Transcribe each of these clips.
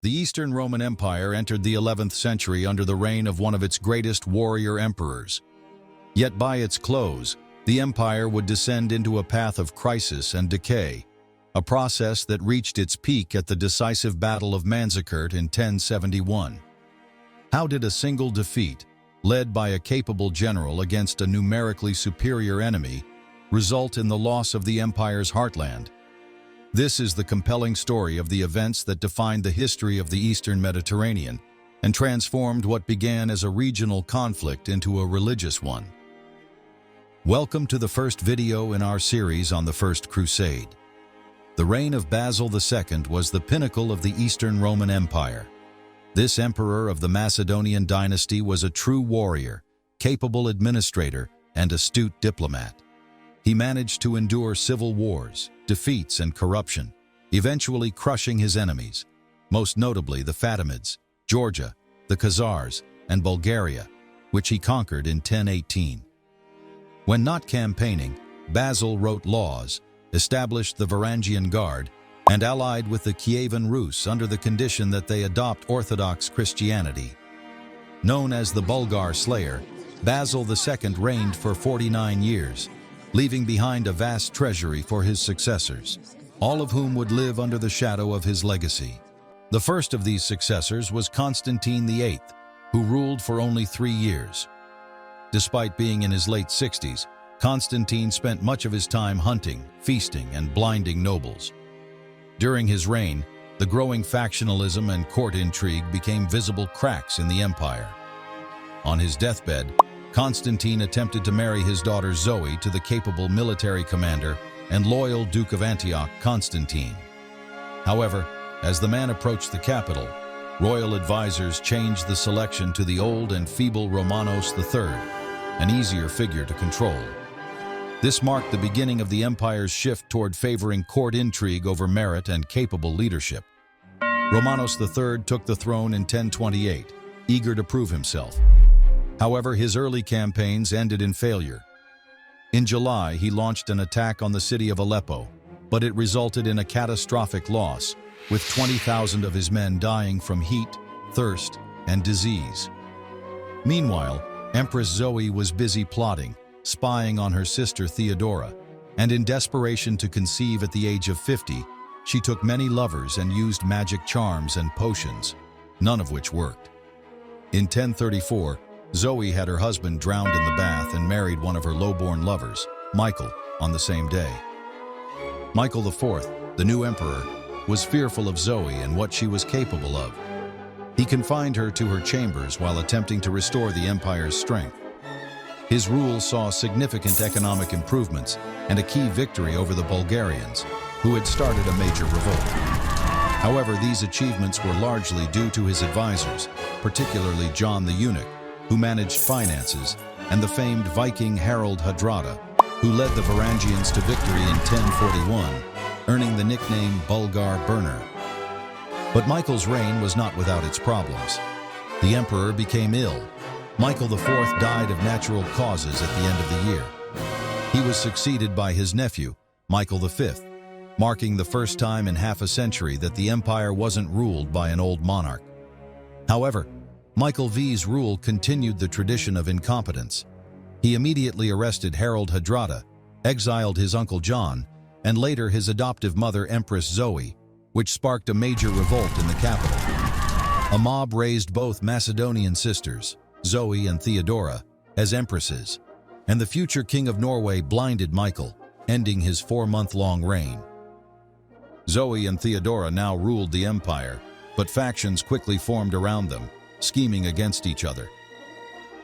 The Eastern Roman Empire entered the 11th century under the reign of one of its greatest warrior emperors. Yet by its close, the empire would descend into a path of crisis and decay, a process that reached its peak at the decisive Battle of Manzikert in 1071. How did a single defeat, led by a capable general against a numerically superior enemy, result in the loss of the empire's heartland? This is the compelling story of the events that defined the history of the Eastern Mediterranean and transformed what began as a regional conflict into a religious one. Welcome to the first video in our series on the First Crusade. The reign of Basil II was the pinnacle of the Eastern Roman Empire. This emperor of the Macedonian dynasty was a true warrior, capable administrator, and astute diplomat. He managed to endure civil wars, defeats, and corruption, eventually crushing his enemies, most notably the Fatimids, Georgia, the Khazars, and Bulgaria, which he conquered in 1018. When not campaigning, Basil wrote laws, established the Varangian Guard, and allied with the Kievan Rus under the condition that they adopt Orthodox Christianity. Known as the Bulgar Slayer, Basil II reigned for 49 years, leaving behind a vast treasury for his successors, all of whom would live under the shadow of his legacy. The first of these successors was Constantine VIII, who ruled for only 3 years. Despite being in his late 60s, Constantine spent much of his time hunting, feasting, and blinding nobles. During his reign, the growing factionalism and court intrigue became visible cracks in the empire. On his deathbed, Constantine attempted to marry his daughter Zoe to the capable military commander and loyal Duke of Antioch, Constantine. However, as the man approached the capital, royal advisors changed the selection to the old and feeble Romanos IV, an easier figure to control. This marked the beginning of the empire's shift toward favoring court intrigue over merit and capable leadership. Romanos III took the throne in 1028, eager to prove himself. However, his early campaigns ended in failure. In July, he launched an attack on the city of Aleppo, but it resulted in a catastrophic loss, with 20,000 of his men dying from heat, thirst, and disease. Meanwhile, Empress Zoe was busy plotting, spying on her sister Theodora, and in desperation to conceive at the age of 50, she took many lovers and used magic charms and potions, none of which worked. In 1034, Zoe had her husband drowned in the bath and married one of her low-born lovers, Michael, on the same day. Michael IV, the new emperor, was fearful of Zoe and what she was capable of. He confined her to her chambers while attempting to restore the empire's strength. His rule saw significant economic improvements and a key victory over the Bulgarians, who had started a major revolt. However, these achievements were largely due to his advisors, particularly John the Eunuch, who managed finances, and the famed Viking Harald Hardrada, who led the Varangians to victory in 1041, earning the nickname Bulgar Burner. But Michael's reign was not without its problems. The emperor became ill. Michael IV died of natural causes at the end of the year. He was succeeded by his nephew, Michael V, marking the first time in half a century that the empire wasn't ruled by an old monarch. However, Michael V's rule continued the tradition of incompetence. He immediately arrested Harald Hardrada, exiled his uncle John, and later his adoptive mother Empress Zoe, which sparked a major revolt in the capital. A mob raised both Macedonian sisters, Zoe and Theodora, as empresses, and the future king of Norway blinded Michael, ending his 4-month-long reign. Zoe and Theodora now ruled the empire, but factions quickly formed around them, scheming against each other.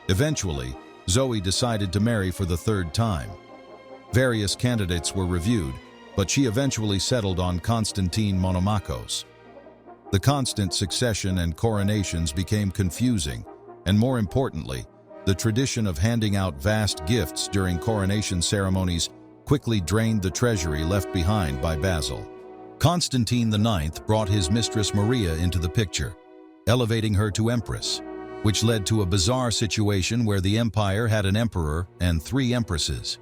Eventually, Zoe decided to marry for the 3rd time. Various candidates were reviewed, but she eventually settled on Constantine Monomachos. The constant succession and coronations became confusing, and more importantly, the tradition of handing out vast gifts during coronation ceremonies quickly drained the treasury left behind by Basil. Constantine IX brought his mistress Maria into the picture, elevating her to empress, which led to a bizarre situation where the empire had an emperor and 3 empresses.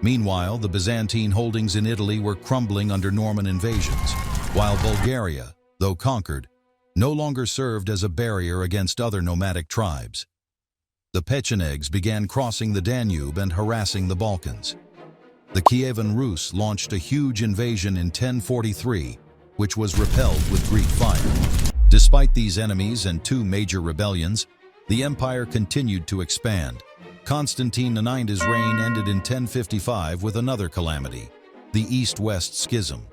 Meanwhile, the Byzantine holdings in Italy were crumbling under Norman invasions, while Bulgaria, though conquered, no longer served as a barrier against other nomadic tribes. The Pechenegs began crossing the Danube and harassing the Balkans. The Kievan Rus launched a huge invasion in 1043, which was repelled with Greek fire. Despite these enemies and two major rebellions, the empire continued to expand. Constantine IX's reign ended in 1055 with another calamity, the East-West Schism.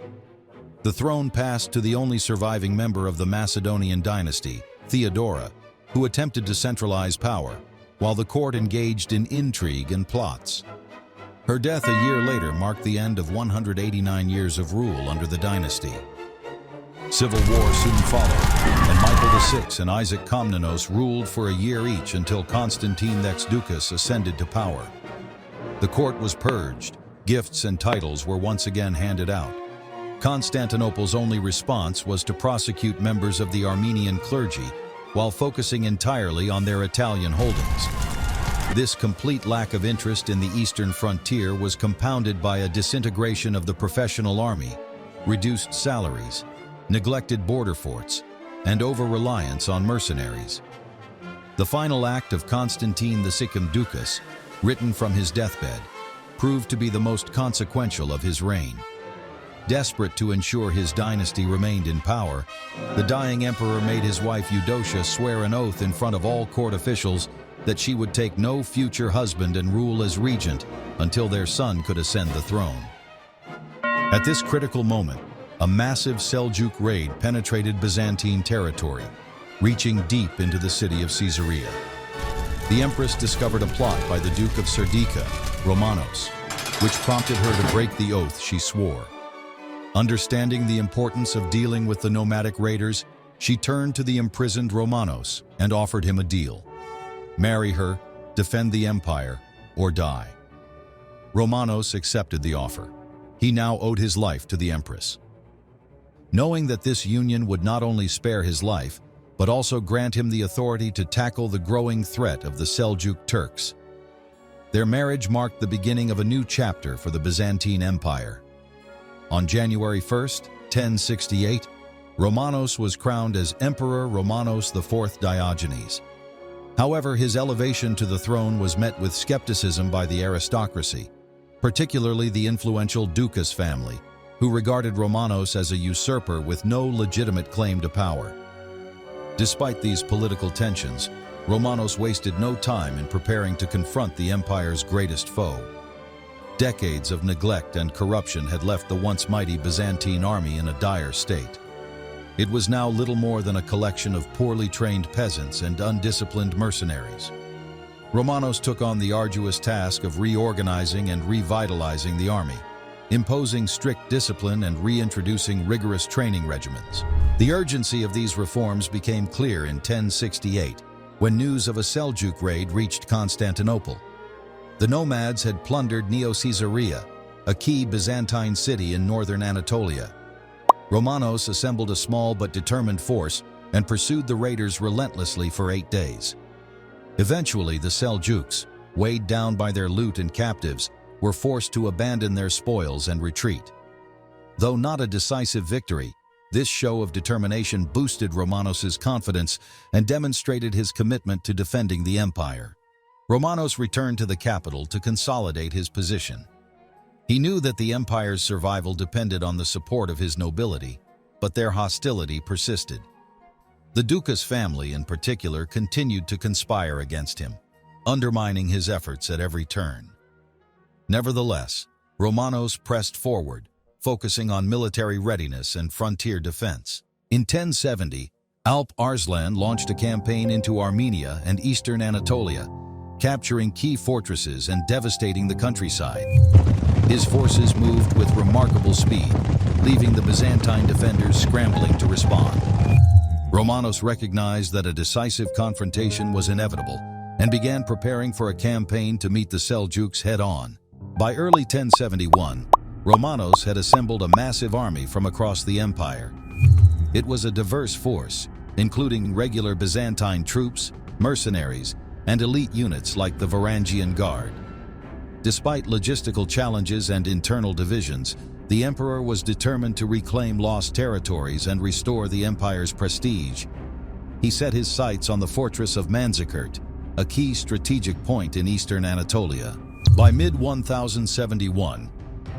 The throne passed to the only surviving member of the Macedonian dynasty, Theodora, who attempted to centralize power, while the court engaged in intrigue and plots. Her death a year later marked the end of 189 years of rule under the dynasty. Civil war soon followed, and Michael VI and Isaac Komnenos ruled for a year each until Constantine X ascended to power. The court was purged, gifts and titles were once again handed out. Constantinople's only response was to prosecute members of the Armenian clergy while focusing entirely on their Italian holdings. This complete lack of interest in the eastern frontier was compounded by a disintegration of the professional army, reduced salaries, neglected border forts, and over-reliance on mercenaries. The final act of Constantine II Ducas, written from his deathbed, proved to be the most consequential of his reign. Desperate to ensure his dynasty remained in power, the dying emperor made his wife Eudocia swear an oath in front of all court officials that she would take no future husband and rule as regent until their son could ascend the throne. At this critical moment, a massive Seljuk raid penetrated Byzantine territory, reaching deep into the city of Caesarea. The empress discovered a plot by the Duke of Serdica, Romanos, which prompted her to break the oath she swore. Understanding the importance of dealing with the nomadic raiders, she turned to the imprisoned Romanos and offered him a deal: marry her, defend the empire, or die. Romanos accepted the offer. He now owed his life to the empress. Knowing that this union would not only spare his life, but also grant him the authority to tackle the growing threat of the Seljuk Turks. Their marriage marked the beginning of a new chapter for the Byzantine Empire. On January 1st, 1068, Romanos was crowned as Emperor Romanos IV Diogenes. However, his elevation to the throne was met with skepticism by the aristocracy, particularly the influential Ducas family, who regarded Romanos as a usurper with no legitimate claim to power. Despite these political tensions, Romanos wasted no time in preparing to confront the empire's greatest foe. Decades of neglect and corruption had left the once mighty Byzantine army in a dire state. It was now little more than a collection of poorly trained peasants and undisciplined mercenaries. Romanos took on the arduous task of reorganizing and revitalizing the army, imposing strict discipline and reintroducing rigorous training regimens. The urgency of these reforms became clear in 1068, when news of a Seljuk raid reached Constantinople. The nomads had plundered Neo-Caesarea, a key Byzantine city in northern Anatolia. Romanos assembled a small but determined force and pursued the raiders relentlessly for 8 days. Eventually, the Seljuks, weighed down by their loot and captives, were forced to abandon their spoils and retreat. Though not a decisive victory, this show of determination boosted Romanos's confidence and demonstrated his commitment to defending the empire. Romanos returned to the capital to consolidate his position. He knew that the empire's survival depended on the support of his nobility, but their hostility persisted. The Ducas family, in particular, continued to conspire against him, undermining his efforts at every turn. Nevertheless, Romanos pressed forward, focusing on military readiness and frontier defense. In 1070, Alp Arslan launched a campaign into Armenia and eastern Anatolia, capturing key fortresses and devastating the countryside. His forces moved with remarkable speed, leaving the Byzantine defenders scrambling to respond. Romanos recognized that a decisive confrontation was inevitable and began preparing for a campaign to meet the Seljuks head-on. By early 1071, Romanos had assembled a massive army from across the empire. It was a diverse force, including regular Byzantine troops, mercenaries, and elite units like the Varangian Guard. Despite logistical challenges and internal divisions, The emperor was determined to reclaim lost territories and restore the empire's prestige. He set his sights on the fortress of Manzikert, a key strategic point in eastern Anatolia. By mid-1071,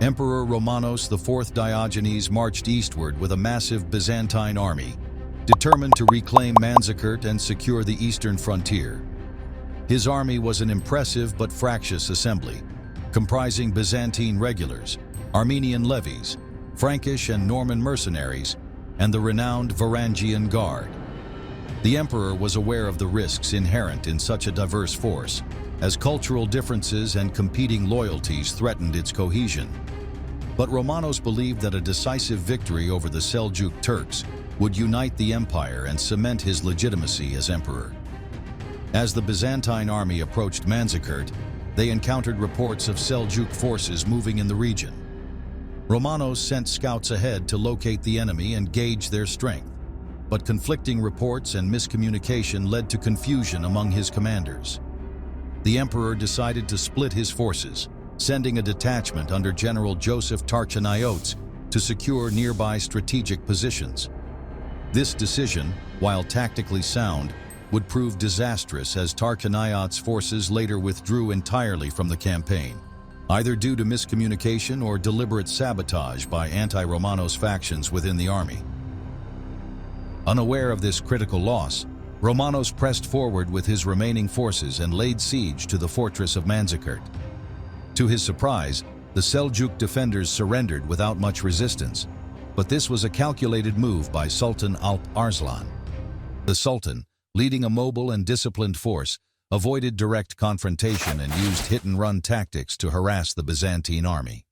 Emperor Romanos IV Diogenes marched eastward with a massive Byzantine army, determined to reclaim Manzikert and secure the eastern frontier. His army was an impressive but fractious assembly, comprising Byzantine regulars, Armenian levies, Frankish and Norman mercenaries, and the renowned Varangian Guard. The emperor was aware of the risks inherent in such a diverse force, as cultural differences and competing loyalties threatened its cohesion. But Romanos believed that a decisive victory over the Seljuk Turks would unite the empire and cement his legitimacy as emperor. As the Byzantine army approached Manzikert, they encountered reports of Seljuk forces moving in the region. Romanos sent scouts ahead to locate the enemy and gauge their strength, but conflicting reports and miscommunication led to confusion among his commanders. The emperor decided to split his forces, sending a detachment under General Joseph Tarchanaiotes to secure nearby strategic positions. This decision, while tactically sound, would prove disastrous as Tarchanaiotes' forces later withdrew entirely from the campaign, either due to miscommunication or deliberate sabotage by anti-Romanos factions within the army. Unaware of this critical loss, Romanos pressed forward with his remaining forces and laid siege to the fortress of Manzikert. To his surprise, the Seljuk defenders surrendered without much resistance, but this was a calculated move by Sultan Arslan. The Sultan, leading a mobile and disciplined force, avoided direct confrontation and used hit-and-run tactics to harass the Byzantine army.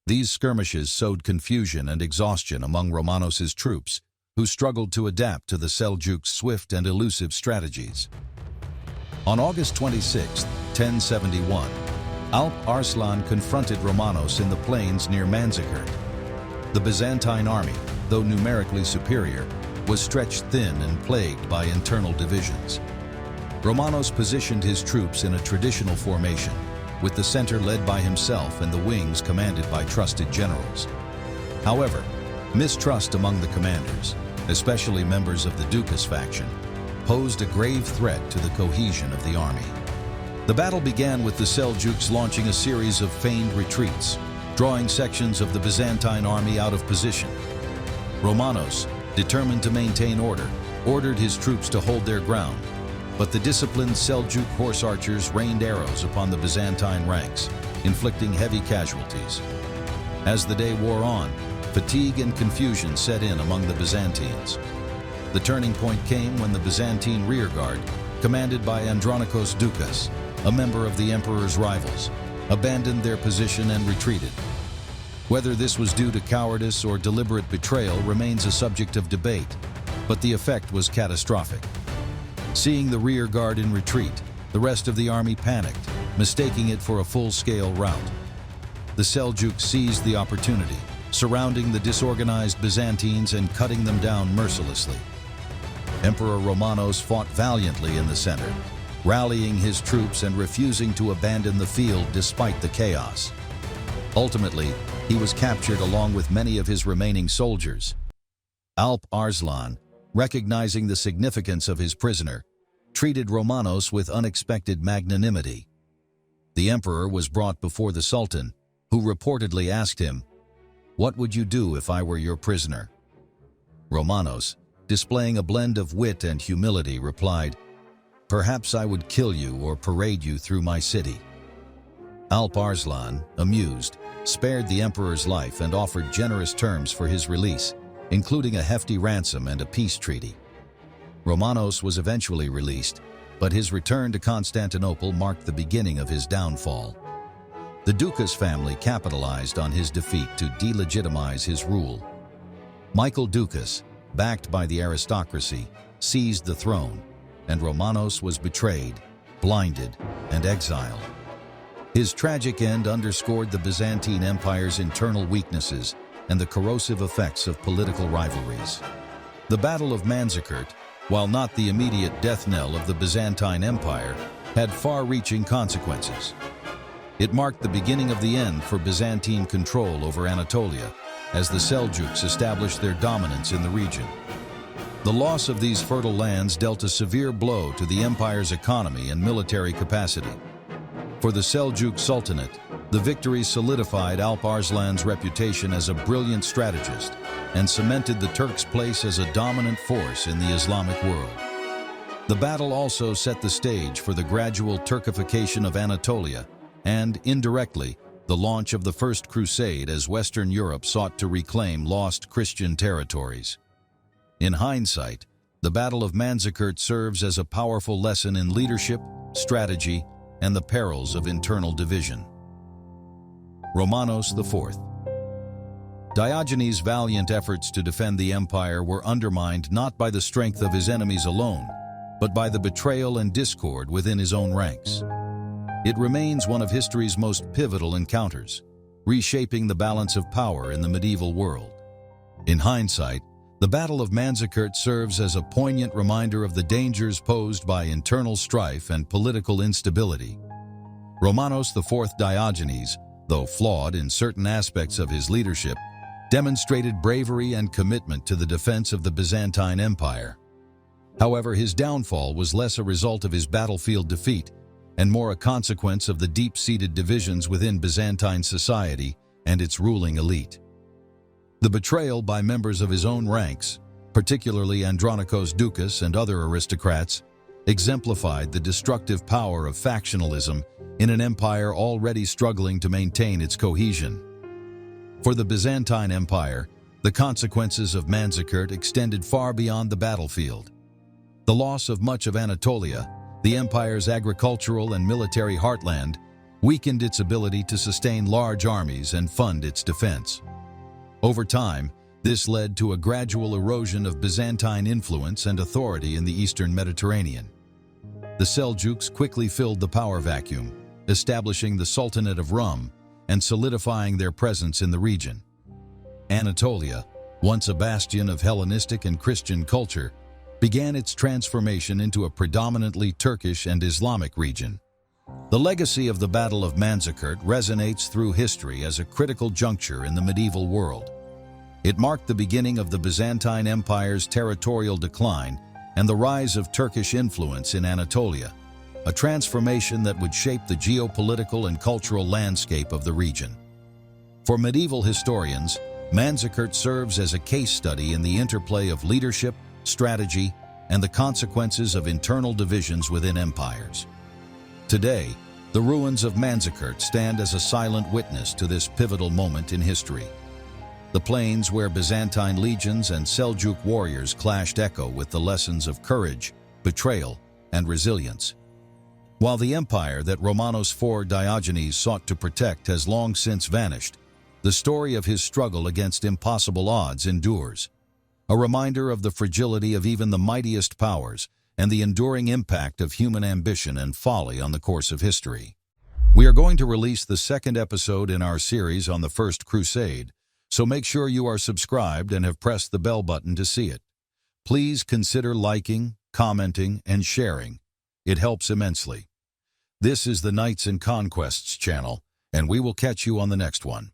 These skirmishes sowed confusion and exhaustion among Romanos's troops, who struggled to adapt to the Seljuk's swift and elusive strategies. On August 26, 1071, Arslan confronted Romanos in the plains near Manzikert. The Byzantine army, though numerically superior, was stretched thin and plagued by internal divisions. Romanos positioned his troops in a traditional formation, with the center led by himself and the wings commanded by trusted generals. However, mistrust among the commanders, especially members of the Dukas faction, posed a grave threat to the cohesion of the army. The battle began with the Seljuks launching a series of feigned retreats, drawing sections of the Byzantine army out of position. Romanos, determined to maintain order, ordered his troops to hold their ground, but the disciplined Seljuk horse archers rained arrows upon the Byzantine ranks, inflicting heavy casualties. As the day wore on, fatigue and confusion set in among the Byzantines. The turning point came when the Byzantine rearguard, commanded by Andronikos Doukas, a member of the emperor's rivals, abandoned their position and retreated. Whether this was due to cowardice or deliberate betrayal remains a subject of debate, but the effect was catastrophic. Seeing the rearguard in retreat, the rest of the army panicked, mistaking it for a full-scale rout. The Seljuks seized the opportunity, surrounding the disorganized Byzantines and cutting them down mercilessly. Emperor Romanos fought valiantly in the center, rallying his troops and refusing to abandon the field despite the chaos. Ultimately, he was captured along with many of his remaining soldiers. Arslan, recognizing the significance of his prisoner, treated Romanos with unexpected magnanimity. The emperor was brought before the Sultan, who reportedly asked him, "What would you do if I were your prisoner?" Romanos, displaying a blend of wit and humility, replied, "Perhaps I would kill you or parade you through my city." Arslan, amused, spared the emperor's life and offered generous terms for his release, including a hefty ransom and a peace treaty. Romanos was eventually released, but his return to Constantinople marked the beginning of his downfall. The Dukas family capitalized on his defeat to delegitimize his rule. Michael Dukas, backed by the aristocracy, seized the throne, and Romanos was betrayed, blinded, and exiled. His tragic end underscored the Byzantine Empire's internal weaknesses and the corrosive effects of political rivalries. The Battle of Manzikert, while not the immediate death knell of the Byzantine Empire, had far-reaching consequences. It marked the beginning of the end for Byzantine control over Anatolia, as the Seljuks established their dominance in the region. The loss of these fertile lands dealt a severe blow to the empire's economy and military capacity. For the Seljuk Sultanate, the victory solidified Alp Arslan's reputation as a brilliant strategist and cemented the Turks' place as a dominant force in the Islamic world. The battle also set the stage for the gradual Turkification of Anatolia and, indirectly, the launch of the First Crusade as Western Europe sought to reclaim lost Christian territories. In hindsight, the Battle of Manzikert serves as a powerful lesson in leadership, strategy, and the perils of internal division. Romanos IV. Diogenes' valiant efforts to defend the empire were undermined not by the strength of his enemies alone, but by the betrayal and discord within his own ranks. It remains one of history's most pivotal encounters, reshaping the balance of power in the medieval world. In hindsight, the Battle of Manzikert serves as a poignant reminder of the dangers posed by internal strife and political instability. Romanos IV Diogenes, though flawed in certain aspects of his leadership, demonstrated bravery and commitment to the defense of the Byzantine Empire. However, his downfall was less a result of his battlefield defeat and more a consequence of the deep-seated divisions within Byzantine society and its ruling elite. The betrayal by members of his own ranks, particularly Andronikos Doukas and other aristocrats, exemplified the destructive power of factionalism in an empire already struggling to maintain its cohesion. For the Byzantine Empire, the consequences of Manzikert extended far beyond the battlefield. The loss of much of Anatolia, the empire's agricultural and military heartland, weakened its ability to sustain large armies and fund its defense. Over time, this led to a gradual erosion of Byzantine influence and authority in the eastern Mediterranean. The Seljuks quickly filled the power vacuum, establishing the Sultanate of Rum and solidifying their presence in the region. Anatolia, once a bastion of Hellenistic and Christian culture, began its transformation into a predominantly Turkish and Islamic region. The legacy of the Battle of Manzikert resonates through history as a critical juncture in the medieval world. It marked the beginning of the Byzantine Empire's territorial decline and the rise of Turkish influence in Anatolia, a transformation that would shape the geopolitical and cultural landscape of the region. For medieval historians, Manzikert serves as a case study in the interplay of leadership, strategy, and the consequences of internal divisions within empires. Today, the ruins of Manzikert stand as a silent witness to this pivotal moment in history. The plains where Byzantine legions and Seljuk warriors clashed echo with the lessons of courage, betrayal, and resilience. While the empire that Romanos IV Diogenes sought to protect has long since vanished, the story of his struggle against impossible odds endures, a reminder of the fragility of even the mightiest powers and the enduring impact of human ambition and folly on the course of history. We are going to release the second episode in our series on the First Crusade, so make sure you are subscribed and have pressed the bell button to see it. Please consider liking, commenting, and sharing. It helps immensely. This is the Knights and Conquests channel, and we will catch you on the next one.